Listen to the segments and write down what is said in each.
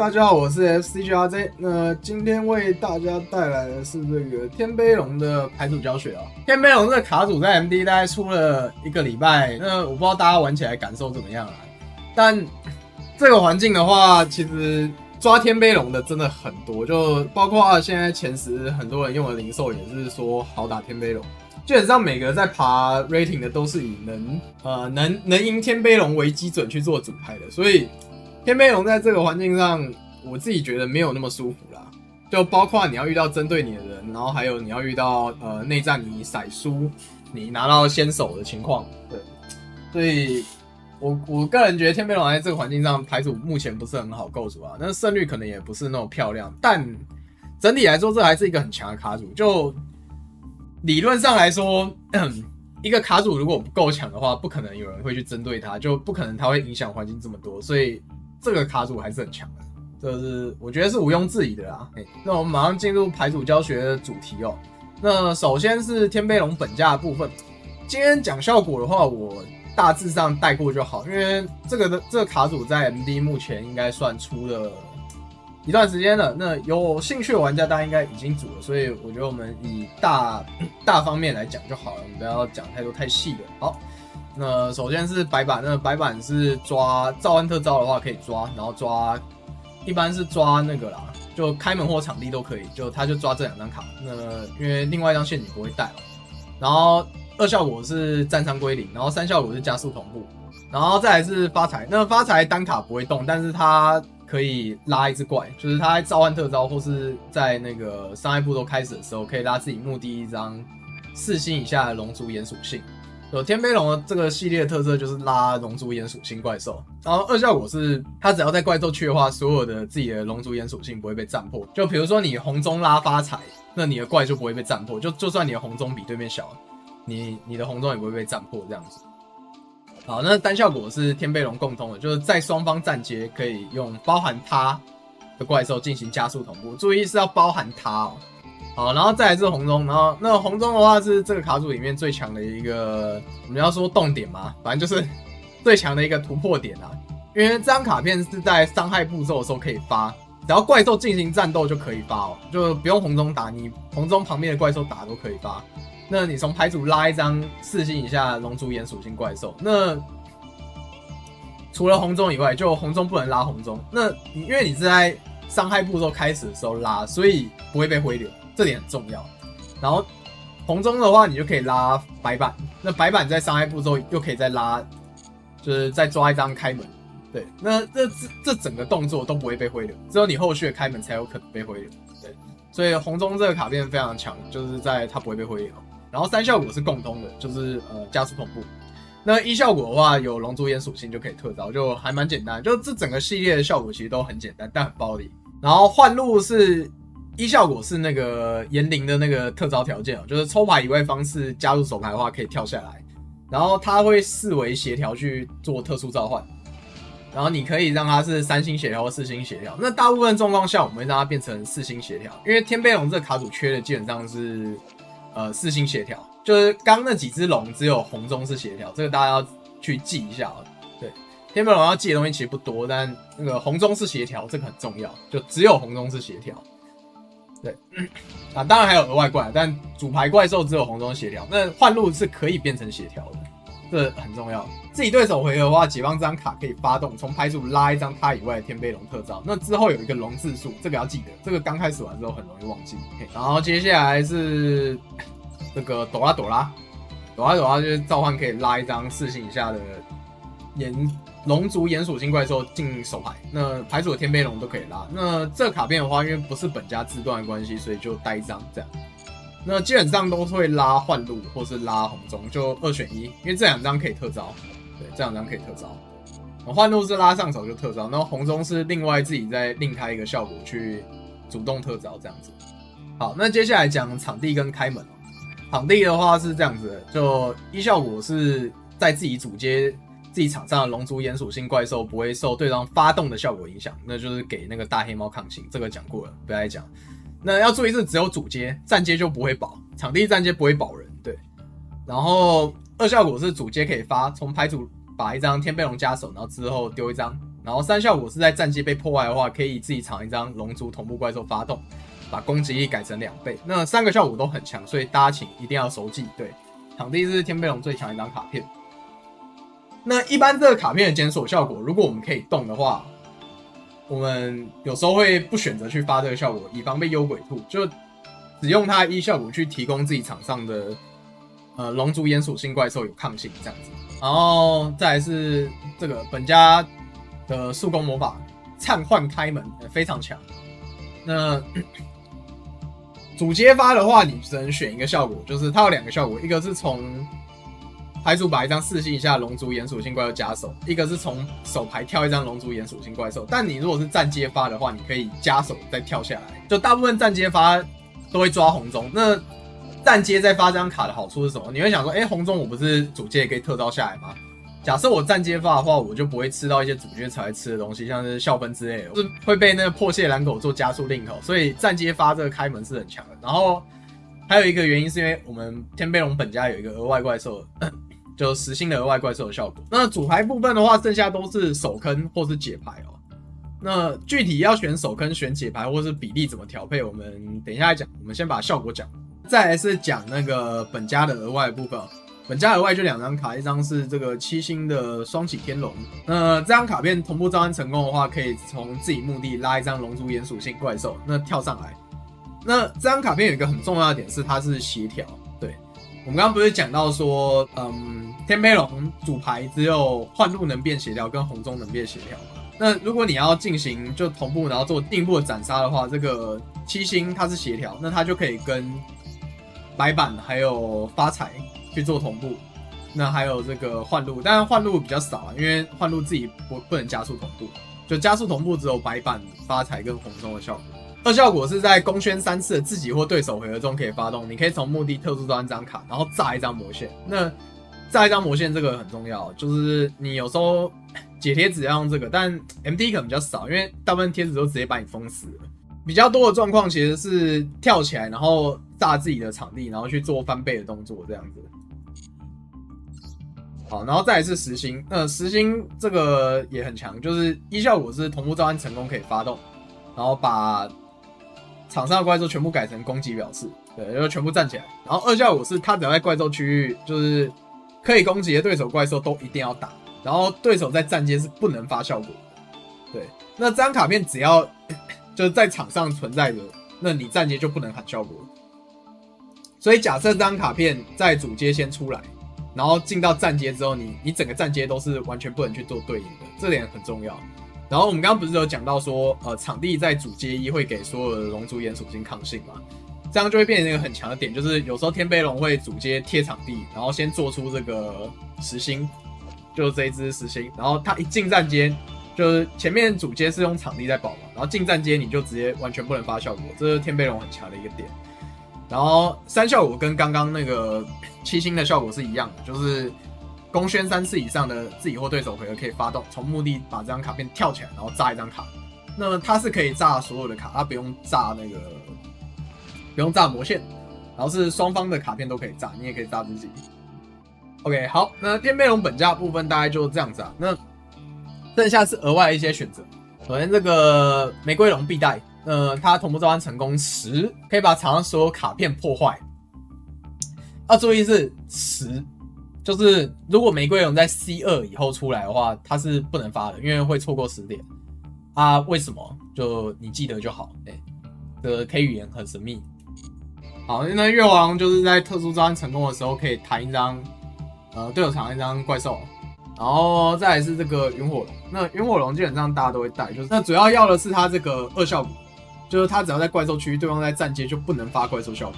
大家好，我是 FCGRJ。那今天为大家带来的是这个天杯龙的牌组教学啊。天杯龙这个卡组在 MD 大概出了1个礼拜，那我不知道大家玩起来感受怎么样啊。但这个环境的话，其实抓天杯龙的真的很多，就包括现在前10很多人用的零售也是说好打天杯龙。基本上每个在爬 rating 的都是以能赢天杯龙为基准去做主牌的，所以天杯龙在这个环境上，我自己觉得没有那么舒服啦。就包括你要遇到针对你的人，然后还有你要遇到内战你骰输，你拿到先手的情况，对，所以我个人觉得天杯龙在这个环境上牌组目前不是很好构筑啊，那胜率可能也不是那种漂亮，但整体来说这还是一个很强的卡组。就理论上来说，一个卡组如果不够强的话，不可能有人会去针对它，就不可能它会影响环境这么多，所以这个卡组还是很强的，这是我觉得是毋庸置疑的啦。那我们马上进入牌组教学的主题哦。那首先是天杯龙本价的部分，今天讲效果的话，我大致上带过就好，因为这个卡组在 MD 目前应该算出了一段时间了，那有兴趣的玩家大家应该已经组了，所以我觉得我们以大方面来讲就好了，我们不要讲太多太细的。好，那首先是白板，那白板是抓召唤特招的话可以抓，然后抓一般是抓那个啦，就开门或场地都可以，就他就抓这2张卡。那因为另外一张陷阱不会带嘛，然后2效果是战伤归零，然后3效果是加速同步，然后再来是发财。那发财单卡不会动，但是它可以拉一只怪，就是他在召唤特招或是在那个伤害步骤开始的时候，可以拉自己墓地一张4星以下的龙族岩属性。有天杯龙的这个系列的特色就是拉龙族岩属性怪兽，然后2效果是他只要在怪兽区的话，所有的自己的龙族岩属性不会被占破。就比如说你红中拉发财，那你的怪就不会被占破，就算你的红中比对面小，你的红中也不会被占破这样子。好，那单效果是天杯龙共通的，就是在双方战阶可以用包含它的怪兽进行加速同步，注意是要包含它哦。好，然后再来是红中，然后那红中的话是这个卡组里面最强的一个，我们要说动点嘛，反正就是最强的一个突破点啊。因为这张卡片是在伤害步骤的时候可以发，只要怪兽进行战斗就可以发哦，就不用红中打，你红中旁边的怪兽打都可以发。那你从牌组拉一张4星以下龙族岩属性怪兽，那除了红中以外，就红中不能拉红中。那因为你是在伤害步骤开始的时候拉，所以不会被回流，这点很重要。然后红中的话，你就可以拉白板，那白板在伤害步骤又可以再拉，就是再抓一张开门。对，那这整个动作都不会被回流，只有你后续的开门才有可能被回流。对，所以红中这个卡片非常强，就是在它不会被回流。然后3效果是共通的，就是加速同步。那1效果的话，有龙族岩属性就可以特招，就还蛮简单。就这整个系列的效果其实都很简单，但很暴力。然后换路是1效果是那个炎灵的那个特招条件哦，就是抽牌以外方式加入手牌的话可以跳下来，然后它会视为协调去做特殊召唤。然后你可以让它是3星协调或4星协调，那大部分状况下我们会让它变成4星协调，因为天杯龙这个卡组缺的基本上是4星协调，就是刚那几只龙只有红中是协调，这个大家要去记一下哦。对，天杯龙要记的东西其实不多，但那个红中是协调，这个很重要，就只有红中是协调。对，啊，当然还有额外怪，但主牌怪兽只有红中协调，那换路是可以变成协调的，这很重要。自己对手回合的话，解放这张卡可以发动从牌组拉一张它以外的天杯龙特招，那之后有一个龙字数，这个要记得，这个刚开始玩之后很容易忘记。然后接下来是这个朵拉朵拉就是召唤可以拉一张4星以下的龙族岩属性怪兽进手牌，那牌组的天杯龙都可以拉。那这个卡片的话，因为不是本家自断的关系，所以就带一张这样。那基本上都会拉换路或是拉红中，就2选1，因为这2张可以特招。对，这2张可以特招。换路是拉上手就特招，然后红中是另外自己再另开一个效果去主动特招这样子。好，那接下来讲场地跟开门。场地的话是这样子的，就1效果是在自己主街自己场上的龙族岩属性怪兽不会受对方发动的效果影响，那就是给那个大黑猫抗性，这个讲过了，不要再讲。那要注意是只有主街，站街就不会保，场地站街不会保人。对，然后2效果是主街可以发，从牌组把一张天杯龙加手，然后之后丢一张，然后3效果是在战机被破坏的话，可以自己藏一张龙族同步怪兽发动，把攻击力改成2倍。那3个效果都很强，所以大家请一定要熟记。对，场地是天贝龙最强的一张卡片。那一般这个卡片的检索效果，如果我们可以动的话，我们有时候会不选择去发这个效果，以防被幽鬼兔，就只用它1效果去提供自己场上的龙族岩属性怪兽有抗性这样子。然后再来是这个本家的速攻魔法灿幻开门，非常强。那主接发的话，你只能选一个效果，就是它有2个效果，一个是从牌组把一张4星以下龙族岩属性怪兽加手，一个是从手牌跳一张龙族岩属性怪兽。但你如果是站接发的话，你可以加手再跳下来。就大部分站接发都会抓红中，那站接再发这张卡的好处是什么？你会想说，红中我不是主接也可以特招下来吗？假设我站接发的话，我就不会吃到一些主角才会吃的东西，像是校分之类的，就是会被那个破蟹蓝狗做加速令口，所以站接发这个开门是很强的。然后还有一个原因是因为我们天贝龙本家有一个额外怪兽，就10星的额外怪兽的效果。那主牌部分的话，剩下都是手坑或是解牌哦。那具体要选手坑、选解牌或是比例怎么调配，我们等一下来讲。我们先把效果讲，再来是讲那个本家的额外的部分。本家额外就2张卡，一张是这个7星的双起天龙。这张卡片同步召唤成功的话，可以从自己墓地拉一张龙族岩属性怪兽，那跳上来。那这张卡片有一个很重要的点是它是协调。对，我们刚刚不是讲到说，天贝龙主牌只有幻路能变协调跟红中能变协调嘛？那如果你要进行就同步，然后做进一步的斩杀的话，这个7星它是协调，那它就可以跟白板还有发财去做同步。那还有这个幻路，当然幻路比较少啊，因为幻路自己不能加速同步，就加速同步只有白板、发财跟红中的效果。2效果是在公宣3次的自己或对手回合中可以发动，你可以从墓地特殊召唤张卡，然后炸一张魔线。那炸一张魔线这个很重要，就是你有时候解贴纸要用这个，但 MD 可能比较少，因为大部分贴纸都直接把你封死了。比较多的状况其实是跳起来，然后炸自己的场地，然后去做翻倍的动作这样子。好，然后再来是10星，10星这个也很强，就是1效果是同步召唤成功可以发动，然后把场上的怪兽全部改成攻击表示，对，就全部站起来。然后2效果是他只要在怪兽区域，就是可以攻击的对手怪兽都一定要打，然后对手在站阶是不能发效果的。对，那这张卡片只要就是在场上存在的，那你站阶就不能喊效果。所以假设这张卡片在主阶先出来，然后进到站阶之后，你整个站阶都是完全不能去做对应的，这点很重要。然后我们刚刚不是有讲到说，场地在主阶1会给所有的龙族岩属性抗性嘛？这样就会变成一个很强的点，就是有时候天贝龙会主阶贴场地，然后先做出这个10星，就是这一只10星，然后它一进站阶，就是前面主阶是用场地在保嘛，然后进站阶你就直接完全不能发效果，这是天贝龙很强的一个点。然后3效果跟刚刚那个7星的效果是一样的，就是公宣3次以上的自己或对手回合可以发动，从墓地把这张卡片跳起来，然后炸一张卡。那么它是可以炸所有的卡，它不用炸魔线，然后是双方的卡片都可以炸，你也可以炸自己。OK， 好，那天贝龙本家的部分大概就这样子啊。那剩下是额外的一些选择。首先这个玫瑰龙必带，它同步召唤成功10，可以把场上所有卡片破坏。要注意是10。就是如果玫瑰龙在 C2 以后出来的话，它是不能发的，因为会错过10点啊。为什么？就你记得就好。这个 K 语言很神秘。好，那月华龙就是在特殊召唤成功的时候可以弹一张，对手场一张怪兽，然后再来是这个云火龙。那云火龙基本上大家都会带，就是那主要的是它这个2效果，就是它只要在怪兽区域，对方在站阶就不能发怪兽效果。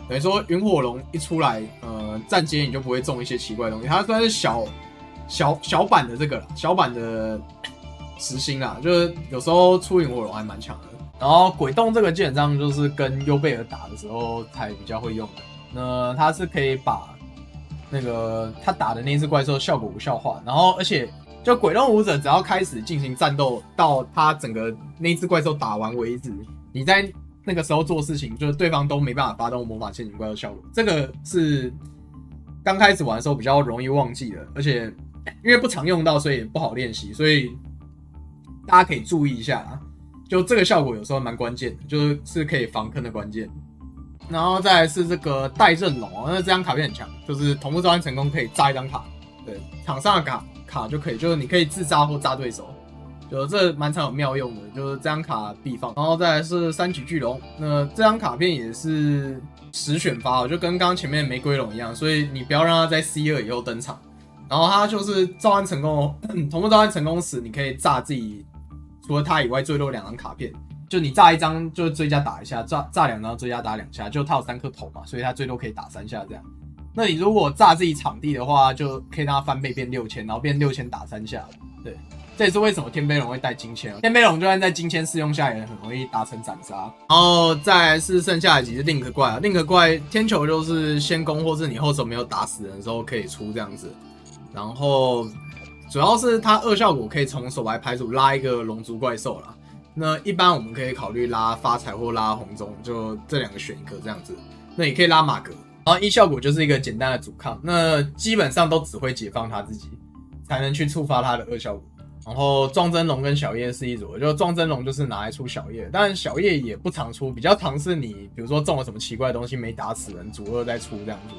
等于说云火龙一出来，站阶你就不会中一些奇怪的东西。它算是小版的这个小版的10星啦，就是有时候出云火龙还蛮强的。然后鬼洞这个基本上就是跟优贝尔打的时候才比较会用的。那它是可以把那个他打的那只怪兽效果无效化，然后而且就鬼洞武者只要开始进行战斗，到他整个那只怪兽打完为止，你在那个时候做事情，就是对方都没办法发动魔法陷阱怪兽效果。这个是刚开始玩的时候比较容易忘记的，而且因为不常用到，所以也不好练习。所以大家可以注意一下啊，就这个效果有时候蛮关键的，就是可以防坑的关键。然后再来是这个带阵龙，那这张卡片很强，就是同步召唤成功可以炸一张卡，对，场上的卡就可以，就是你可以自炸或炸对手。就这蛮常有妙用的，就是这张卡必放。然后再来是三级巨龙，那这张卡片也是10选发，就跟刚刚前面的玫瑰龙一样，所以你不要让它在 C2 以后登场。然后它就是召唤成功，同步召唤成功时，你可以炸自己除了它以外最多2张卡片，就你炸1张就追加打1下，炸2张追加打2下，就它有3颗头嘛，所以它最多可以打3下这样。那你如果炸自己场地的话，就可以让它翻倍变6000，然后变6000打3下，对。这也是为什么天杯龙会带金签，天杯龙就算在金签适用下也很容易达成斩杀。然后再来是剩下的几只 Link 怪啊 ，Link 怪天球就是先攻或是你后手没有打死人的时候可以出这样子。然后主要是它2效果可以从手牌牌组拉一个龙族怪兽啦。那一般我们可以考虑拉发财或拉红中，就这2个选一个这样子。那也可以拉马格，然后1效果就是一个简单的阻抗，那基本上都只会解放他自己，才能去触发他的2效果。然后撞针龙跟小叶是一组，就撞针龙就是拿来出小叶，但小叶也不常出，比较常是你比如说中了什么奇怪的东西没打死人，主2再出这样子，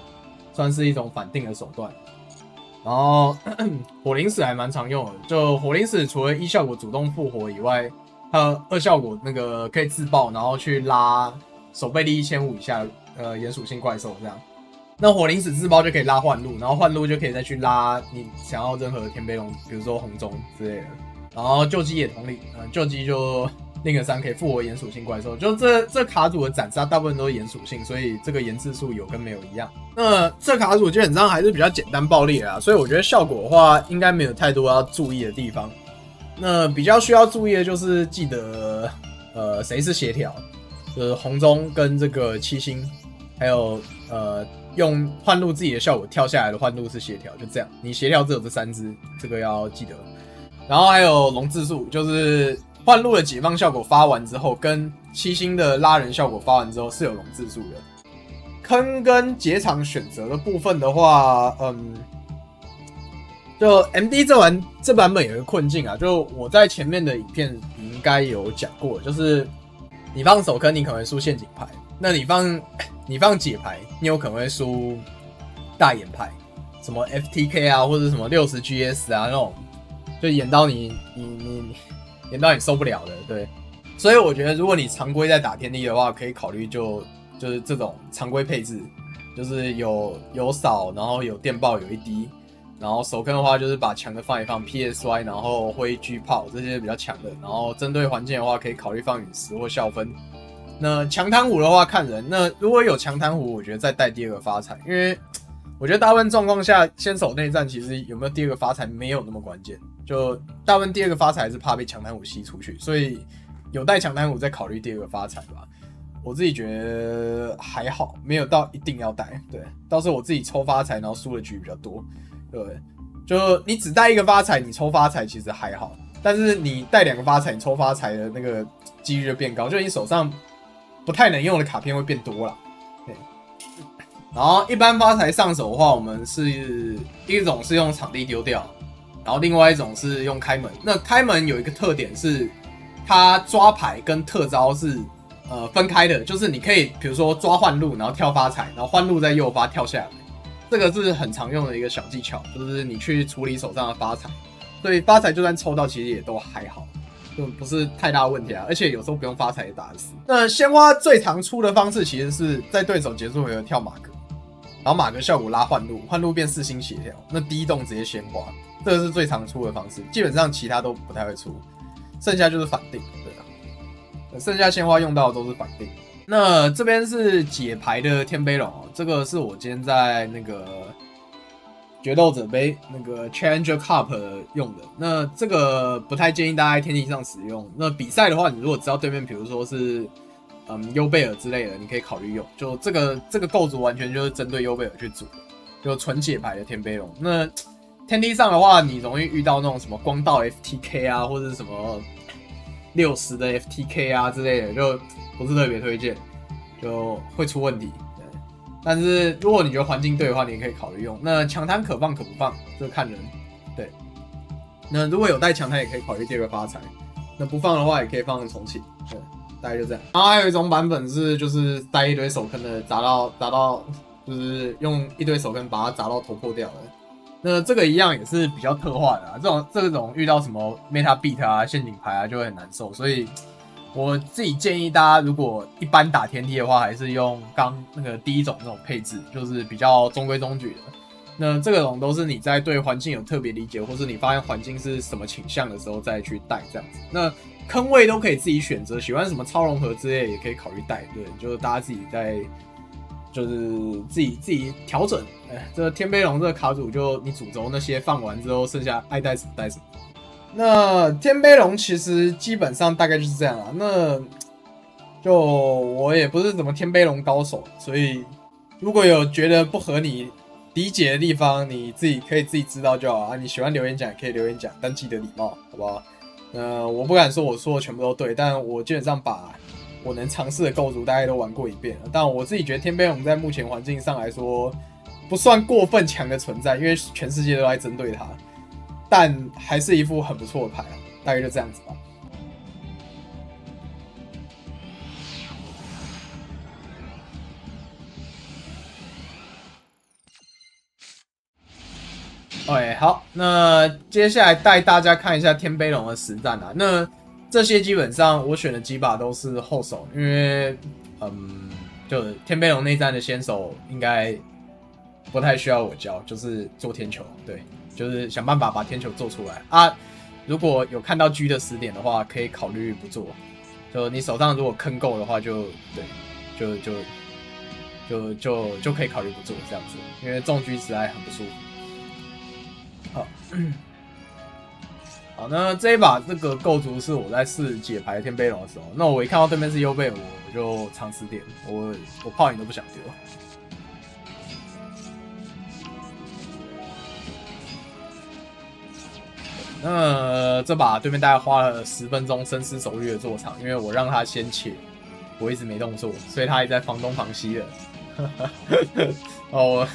算是一种反定的手段。然后火灵使还蛮常用的，就火灵使除了1效果主动复活以外，还有2效果那个可以自爆，然后去拉守备力1500以下炎属性怪兽这样。那火灵使自爆就可以拉幻路，然后幻路就可以再去拉你想要任何的天杯龙，比如说红中之类的。然后救机也同理，救机就另个3可以复活炎属性怪兽。就这卡组的斩杀大部分都是炎属性，所以这个炎次数有跟没有一样。那这卡组基本上还是比较简单暴力啦，所以我觉得效果的话应该没有太多要注意的地方。那比较需要注意的就是记得谁是协调，就是红中跟这个七星，还有用幻路自己的效果跳下来的幻路是协调，就这样。你协调只有这3只，这个要记得。然后还有龙字数，就是幻路的解放效果发完之后，跟七星的拉人效果发完之后是有龙字数的。坑跟解场选择的部分的话，就 MD 这版本有一个困境啊，就我在前面的影片应该有讲过，就是你放手坑，你可能会输陷阱牌。那你放解牌，你有可能会输大眼牌，什么 FTK 啊，或者什么60 GS 啊那种，就演到你受不了的，对。所以我觉得，如果你常规在打天地的话，可以考虑就是这种常规配置，就是有扫，然后有电爆，有一滴，然后手坑的话就是把强的放一放 ，PSY， 然后挥巨炮这些比较强的，然后针对环境的话，可以考虑放陨石或校分。那强贪弧的话看人，那如果有强贪弧，我觉得再带第2个发财，因为我觉得大部分状况下，先手内战其实有没有第2个发财没有那么关键，就大部分第2个发财是怕被强贪弧吸出去，所以有带强贪弧再考虑第2个发财吧。我自己觉得还好，没有到一定要带，对，倒是我自己抽发财然后输的局比较多，对，就你只带1个发财，你抽发财其实还好，但是你带2个发财，你抽发财的那个几率就变高，就你手上不太能用的卡片会变多啦。对，然后一般发财上手的话，我们是一种是用场地丢掉，然后另外一种是用开门。那开门有一个特点是，它抓牌跟特招是分开的，就是你可以比如说抓幻路，然后跳发财，然后幻路再右发跳下来，这个是很常用的一个小技巧，就是你去处理手上的发财。所以发财就算抽到，其实也都还好。就不是太大问题啊，而且有时候不用发财也打得死。那鲜花最常出的方式其实是在对手结束回合跳马格，然后马格效果拉幻路，幻路变4星协调，那第1动直接鲜花，这个是最常出的方式。基本上其他都不太会出，剩下就是反定，对啊，剩下鲜花用到的都是反定。那这边是解牌的天杯龙，这个是我今天在那个决斗者杯那个 Challenger Cup 用的，那这个不太建议大家在天地上使用。那比赛的话，你如果知道对面，比如说是优贝尔之类的，你可以考虑用。就这个构筑完全就是针对优贝尔去组的，就纯解牌的天杯龙。那天地上的话，你容易遇到那种什么光道 FTK 啊，或者是什么60的 FTK 啊之类的，就不是特别推荐，就会出问题。但是如果你觉得环境对的话，你也可以考虑用。那强贪可放可不放，这看人。对，那如果有带强贪，也可以考虑第2个发财。那不放的话也可以放重启，对，大概就这样。然后还有一种版本是就是带一堆手坑的，砸到就是用一堆手坑把它砸到头破掉了。那这个一样也是比较特化的啊，这种遇到什么 meta beat 啊、陷阱牌啊就会很难受，所以我自己建议大家如果一般打天梯的话，还是用刚那个第一种那种配置，就是比较中规中矩的。那这种都是你在对环境有特别理解，或是你发现环境是什么倾向的时候再去带这样子。那坑位都可以自己选择，喜欢什么超融合之类也可以考虑带，对，就是大家自己在就是自己调整。这个天杯龙这个卡组就你主轴那些放完之后，剩下爱带什么带什么。那天杯龙其实基本上大概就是这样啦。那就我也不是什么天杯龙高手，所以如果有觉得不合你理解的地方，你自己可以自己知道就好啊。你喜欢留言讲也可以留言讲，但记得礼貌，好不好？我不敢说我说的全部都对，但我基本上把我能尝试的构筑大概都玩过一遍了。但我自己觉得天杯龙在目前环境上来说不算过分强的存在，因为全世界都在针对它，但还是一副很不错的牌啊，大概就这样子吧。OK， 好，那接下来带大家看一下天杯龙的实战啊。那这些基本上我选的几把都是后手，因为就天杯龙内战的先手应该不太需要我教，就是做天球，对，就是想办法把天球做出来啊。如果有看到 G 的10点的话，可以考虑不做。就你手上如果坑够的话就，对，就可以考虑不做这样子，因为中 G 实在很不舒服。好，好，那这一把这个构筑是我在试解牌天杯龙的时候，那我一看到对面是优贝，我就尝试点，我炮影都不想丢。那这把对面大概花了10分钟深思熟虑的做场，因为我让他先切，我一直没动作，所以他也在防东防西了。哦，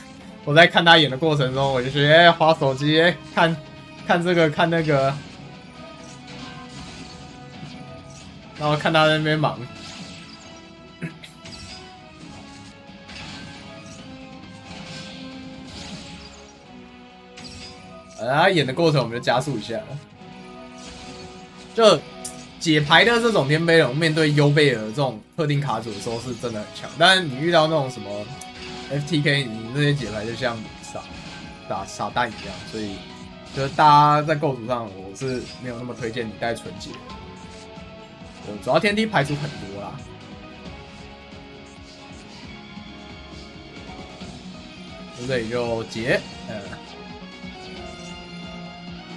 我在看他演的过程中，我就觉得滑手机，看这个看那个，然后看他在那边忙。他演的过程我们就加速一下，就解牌的这种天杯龙面对优贝尔这种特定卡组的时候是真的很强，但是你遇到那种什么 FTK， 你那些解牌就像傻蛋一样，所以就是大家在构筑上我是没有那么推荐你带纯解的，主要天梯牌组很多啦。这里就解，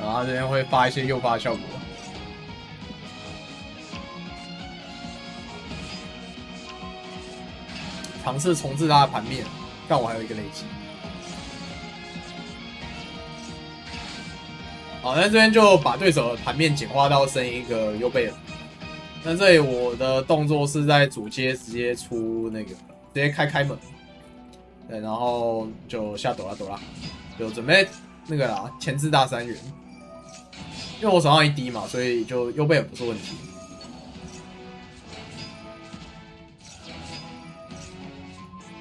然后这边会发一些诱发效果，尝试重置他的盘面，但我还有一个累积。好，那这边就把对手的盘面简化到剩一个优贝尔。那这里我的动作是在主街直接出那个，直接开门，对，然后就下朵拉，就准备那个啦，前置大3元。因为我手上一滴嘛，所以就优贝尔不是问题。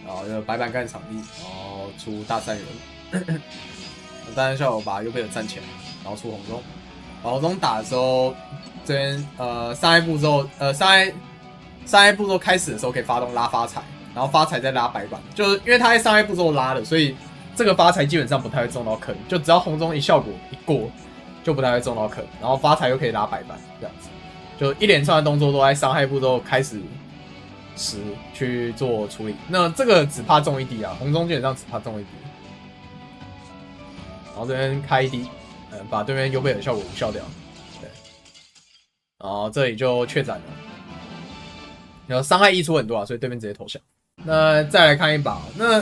然后就白板干场地，然后出大3元。单人效果把优贝尔站起来，然后出红中。把红中打的时候，这边上一步骤开始的时候可以发动拉发财，然后发财再拉白板，就是因为他在上一步骤拉的，所以这个发财基本上不太会中到坑，就只要红中一效果一过。就不太会中到坑，然后发财又可以拉白板，这样子，就一连串的动作都在伤害步骤开始时去做处理。那这个只怕中一滴啊，红中基本上只怕中一滴。然后这边开一滴，把对面优贝尔效果无效掉，对。然后这里就确斩了，然后伤害溢出很多啊，所以对面直接投降。那再来看一把，那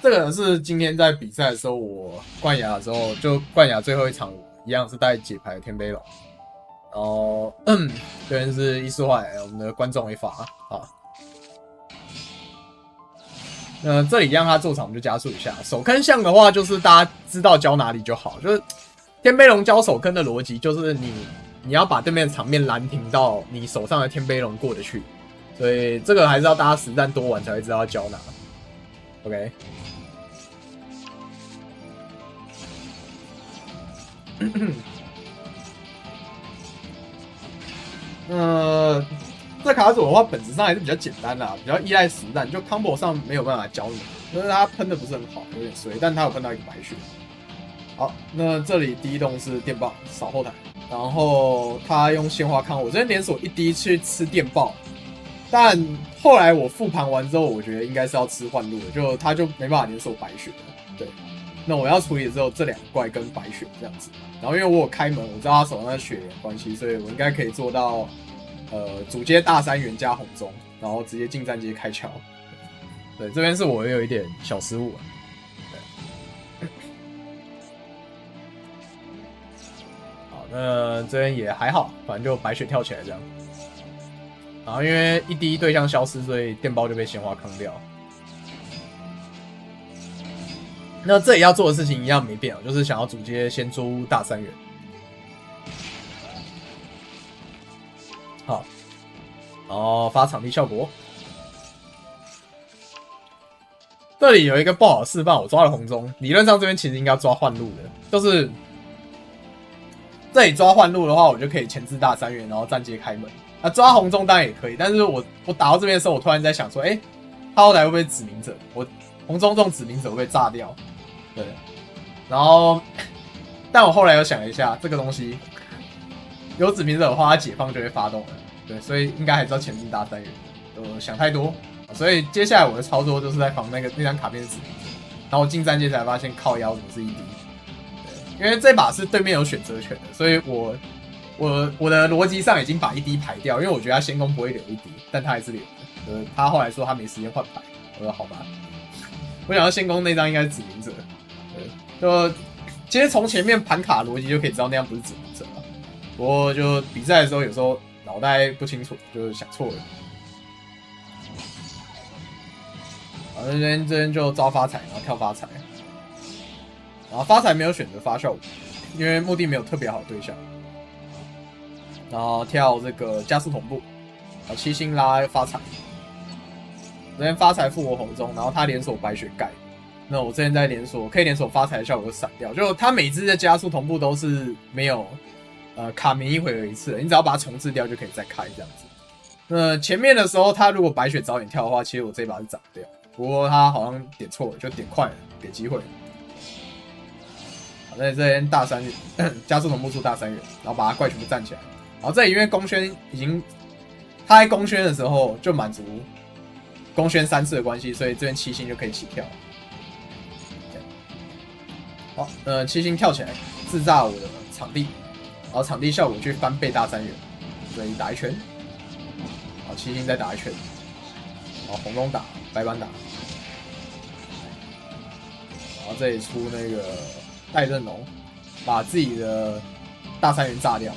这个是今天在比赛的时候我冠亚的时候，就冠亚最后一场。一样是带解牌的天杯龙，然后这边是伊斯坏我们的观众一发啊。那这里让他做场，我们就加速一下。手坑项的话，就是大家知道教哪里就好。就是天杯龙教手坑的逻辑，就是你你要把对面的场面拦停到你手上的天杯龙过得去，所以这个还是要大家实战多玩才会知道要教哪。OK。这卡组的话，本质上还是比较简单啦，比较依赖实战，就 combo 上没有办法教你，就是他喷的不是很好，有点衰，但他有喷到一个白血。好，那这里第一动是电爆扫后台，然后他用鲜花康，我这边连锁一滴去吃电爆，但后来我复盘完之后，我觉得应该是要吃幻路的，就他就没办法连锁白血了，对。那我要处理的只有这2怪跟白血这样子，然后因为我有开门，我知道他手上的血的关系，所以我应该可以做到主接大3元加红中，然后直接进站阶开桥。对，这边是我有一点小失误啊。好，那这边也还好，反正就白血跳起来这样。然后因为一滴对象消失，所以电包就被鲜花坑掉。那这里要做的事情一样没变，就是想要主接先出大3元。好，然后发场地效果。这里有一个不好的示范，我抓了红中。理论上这边其实应该要抓幻路的，就是这里抓幻路的话，我就可以前置大3元，然后站阶开门。那抓红中当然也可以，但是我打到这边的时候，我突然在想说，他后来会不会指明者？我红中这种指明者会不会炸掉？对，然后，但我后来又想一下，这个东西有指明者的话，它解放就会发动了。对，所以应该还是要前置大3元。想太多，所以接下来我的操作就是在防那张卡片指明者，然后我进站阶才发现靠腰怎么是1滴。对，因为这把是对面有选择权的，所以我的逻辑上已经把1滴排掉，因为我觉得他先攻不会留1滴，但他还是留的。他后来说他没时间换牌，我说好吧。我想要先攻那张应该是指明者，就其实从前面盘卡逻辑就可以知道那样不是指明者了。不过就比赛的时候有时候脑袋不清楚，就想错了。好，这边就招发财，然后跳发财，然后发财没有选择发效果，因为目的没有特别好的对象。然后跳这个加速同步，然后7星拉发财。这边发财复活红中，然后他连锁白雪盖，那我这边在连锁可以连锁发财的效果闪掉，就他每只的加速同步都是没有卡免1回合1次的，你只要把它重置掉就可以再开这样子。那前面的时候他如果白雪早点跳的话，其实我这一把是斩不掉，不过他好像点错了，就点快了，给机会。好，在这边大3元加速同步出大3元，然后把他怪全部站起来，然后这里因为公轩已经他在公轩的时候就满足公轩3次的关系，所以这边7星就可以起跳。好，7星跳起来自炸我的场地，然后场地效果去翻倍大3元，所以打1圈。好，7星再打1圈，然后红中打，白板打，然后这里出那个戴阵龙，把自己的大3元炸掉。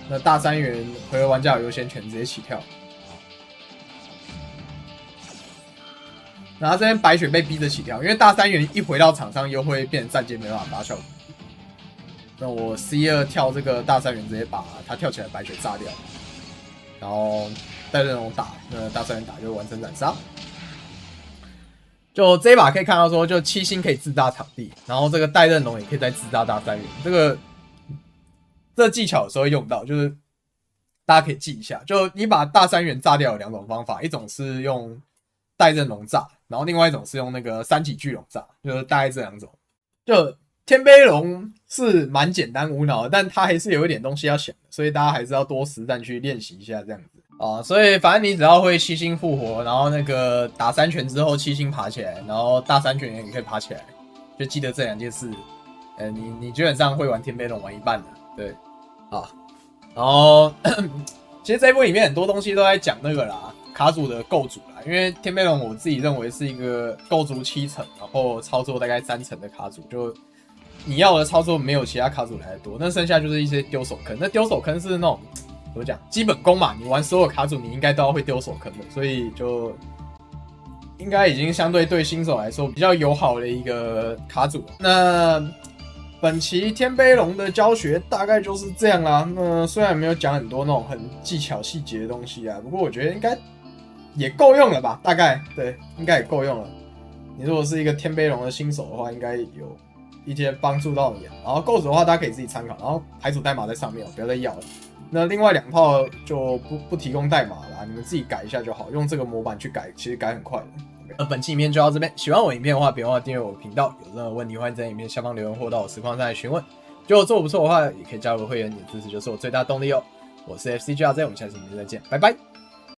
那大3元回合玩家有优先权，直接起跳。然后这边白雪被逼着起跳，因为大3元一回到场上又会变成战阶没办法发效果。那我 C2 跳这个大3元，直接把他跳起来的白雪炸掉，然后带阵龙打，那大3元打就完成斩杀。就这一把可以看到说，就7星可以自炸场地，然后这个带刃龙也可以再自炸大3元。这个技巧有时候会用到，就是大家可以记一下。就你把大3元炸掉有2种方法，一种是用带刃龙炸，然后另外一种是用那个3级巨龙炸，就是大概这2种。就天杯龙是蛮简单无脑的，但它还是有一点东西要想的，所以大家还是要多实战去练习一下这样子啊。所以反正你只要会7星复活，然后那个打3拳之后7星爬起来，然后大3拳也可以爬起来，就记得这2件事。你基本上会玩天杯龙玩一半的，对啊。然后其实这一部里面很多东西都在讲那个啦，卡组的构筑啦，因为天杯龙我自己认为是一个构筑7成，然后操作大概3成的卡组，就你要的操作没有其他卡组来的多，那剩下就是一些丢手坑。那丢手坑是那种怎么讲，基本功嘛，你玩所有卡组你应该都要会丢手坑的，所以就应该已经相对对新手来说比较友好的一个卡组。那本期天杯龙的教学大概就是这样啦。那虽然没有讲很多那种很技巧细节的东西啊，不过我觉得应该也够用了吧？大概对，应该也够用了。你如果是一个天杯龙的新手的话，应该有一些帮助到你。然后构筑的话，大家可以自己参考。然后牌组代码在上面，不要再要了。那另外2套就不提供代码啦，你们自己改一下就好，用这个模板去改，其实改很快的。本期影片就到这边，喜欢我影片的话，别忘了订阅我的频道。有任何问题，欢迎在影片下方留言或到我实况上来询问。如果做得不错的话，也可以加入会员，你的支持就是我最大动力哦。我是 FCGRZ，我们下期影片再见，拜拜。